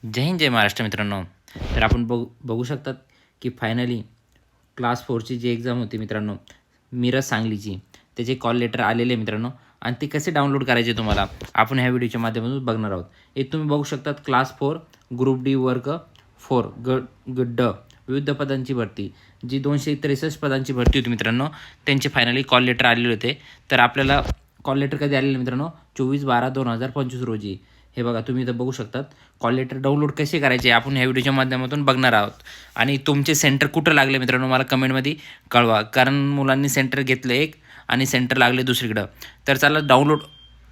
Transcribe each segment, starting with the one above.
जय हिंद जय महाराष्ट्र मित्रांनो. तर आपण बघू शकतात की फायनली क्लास 4ची जी एक्झाम होती मित्रांनो, मिरज सांगलीची, त्याचे कॉल लेटर आलेले आहे मित्रांनो. आणि ते कसे डाउनलोड करायचे तुम्हाला आपण ह्या व्हिडिओच्या माध्यमातून बघणार आहोत. हे तुम्ही बघू शकतात क्लास 4 ग्रुप डी वर्ग 4 गड विविध पदांची भरती, जी 263 पदांची भरती होती मित्रांनो, त्यांचे फायनली कॉल लेटर आलेले होते. तर आपल्याला कॉल लेटर कधी आलेले मित्रांनो? 24/12/2025 रोजी. हे बघा, तुम्ही इथं बघू शकतात. कॉल लेटर डाउनलोड कसे करायचे आपण ह्या व्हिडिओच्या माध्यमातून बघणार आहोत. आणि तुमचे सेंटर कुठं लागले मित्रांनो मला कमेंटमध्ये कळवा, कारण मुलांनी सेंटर घेतलं एक आणि सेंटर लागले दुसरीकडं. तर चला डाउनलोड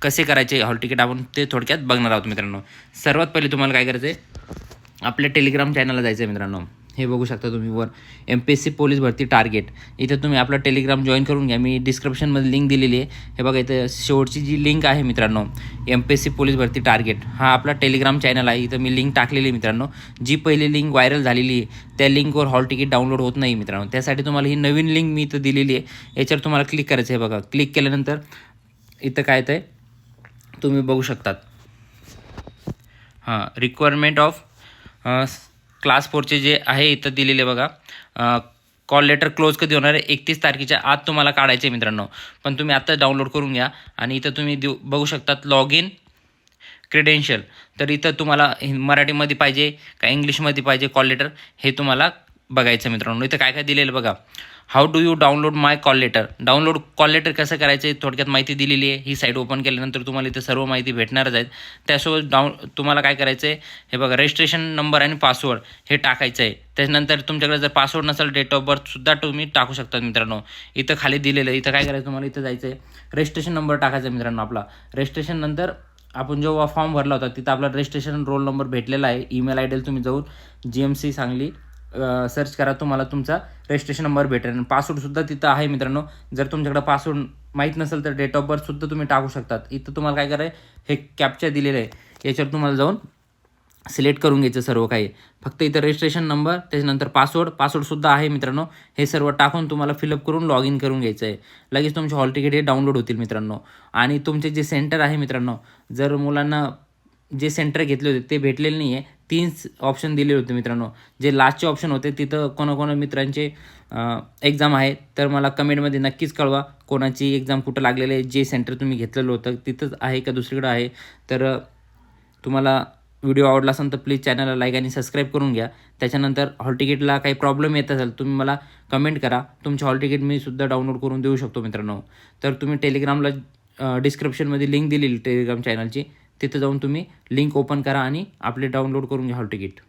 कसे करायचे हॉल तिकीट आपण ते थोडक्यात बघणार आहोत मित्रांनो. सर्वात पहिले तुम्हाला काय करायचं आहे, आपल्या टेलिग्राम चॅनलला जायचं आहे मित्रांनो. हे बघू शकता तुम्ही वर MPSC पोलीस भरती टार्गेट, इथं तुम्ही आपला टेलिग्राम जॉईन करून घ्या. मी डिस्क्रिप्शनमध्ये लिंक दिलेली आहे. हे बघा, इथं शेवटची जी लिंक आहे मित्रांनो, MPSC पोलीस भरती टार्गेट, हा आपला टेलिग्राम चॅनल आहे. इथं मी लिंक टाकलेली आहे मित्रांनो. जी पहिली लिंक व्हायरल झालेली आहे त्या लिंकवर हॉल तिकीट डाउनलोड होत नाही मित्रांनो. त्यासाठी तुम्हाला ही नवीन लिंक मी इथं दिलेली आहे, याच्यावर तुम्हाला क्लिक करायचं आहे. बघा, क्लिक केल्यानंतर इथं काय येतं आहे तुम्ही बघू शकतात. रिक्वायरमेंट ऑफ क्लास 4चे जे आहे इथं दिलेले बघा. कॉल लेटर क्लोज कधी होणार आहे? 31 तारखेच्या आत तुम्हाला काढायचे मित्रांनो. पण तुम्ही आत्ता डाउनलोड करून घ्या. आणि इथं तुम्ही बघू शकतात लॉग इन क्रेडेन्शियल. तर इथं तुम्हाला मराठीमध्ये पाहिजे का इंग्लिशमध्ये पाहिजे कॉल लेटर, हे तुम्हाला बघायचं मित्रांनो. इथं काय काय दिलेलं बघा. How do you download my call letter. Download call letter कसं करायचं थोडक्यात माहिती दिलेली आहे. ही साईट ओपन केल्यानंतर तुम्हाला इथं सर्व माहिती भेटणारच आहेत. त्यासोबत तुम्हाला काय करायचं आहे, हे बघा, रजिस्ट्रेशन नंबर आणि पासवर्ड हे टाकायचं आहे. त्याच्यानंतर तुमच्याकडे जर पासवर्ड नसेल, डेट ऑफ बर्थसुद्धा तुम्ही टाकू शकता मित्रांनो. इथं खाली दिलेलं आहे. इथं काय करायचं तुम्हाला, इथं जायचं आहे, रजिस्ट्रेशन नंबर टाकायचा मित्रांनो आपला. रजिस्ट्रेशन नंतर आपण जेव्हा फॉर्म भरला होता तिथं आपला रजिस्ट्रेशन रोल नंबर भेटलेला आहे. ईमेल आयडीला तुम्ही जाऊन GMC सांगली सर्च करा, तुम्हाला तुमचा रजिस्ट्रेशन नंबर भेटेल. आणि पासवर्डसुद्धा तिथं आहे मित्रांनो. जर तुमच्याकडे पासवर्ड माहीत नसेल तर डेट ऑफ बर्थसुद्धा तुम्ही टाकू शकतात. इथं तुम्हाला काय करायचं, हे कॅप्चा दिलेलं आहे, याच्यावर तुम्हाला जाऊन सिलेक्ट करून घ्यायचं सर्व काही. फक्त इथं रजिस्ट्रेशन नंबर, त्याच्यानंतर पासवर्डसुद्धा आहे मित्रांनो. हे सर्व टाकून तुम्हाला फिलअप करून लॉग इन करून घ्यायचं आहे. लगेच तुमचे हॉल तिकीट हे डाउनलोड होतील मित्रांनो. आणि तुमचे जे सेंटर आहे मित्रांनो, जर मुलांना जे सेंटर घेतले होते ते भेटलेले नाही आहे, 3 ऑप्शन दिले होते मित्रांनो. जे लास्टचे ऑप्शन होते तिथं कोणाकोणा मित्रांचे एक्झाम आहे, तर मला कमेंटमध्ये नक्कीच कळवा कोणाची एक्झाम कुठं लागलेली आहे, जे सेंटर तुम्ही घेतलेलं होतं तिथंच आहे का दुसरीकडं आहे. तर तुम्हाला व्हिडिओ आवडला असेल तर प्लीज चॅनलला लाईक आणि सबस्क्राईब करून घ्या. त्याच्यानंतर हॉल तिकीटला काही प्रॉब्लेम येत असेल तुम्ही मला कमेंट करा. तुमचे हॉल तिकीट मी सुद्धा डाउनलोड करून देऊ शकतो मित्रांनो. तर तुम्ही टेलिग्रामला डिस्क्रिप्शनमध्ये लिंक दिलेली टेलिग्राम चॅनलची, तिथं जाऊन तुम्ही लिंक ओपन करा आणि आपले डाउनलोड करून घ्या हॉल तिकीट.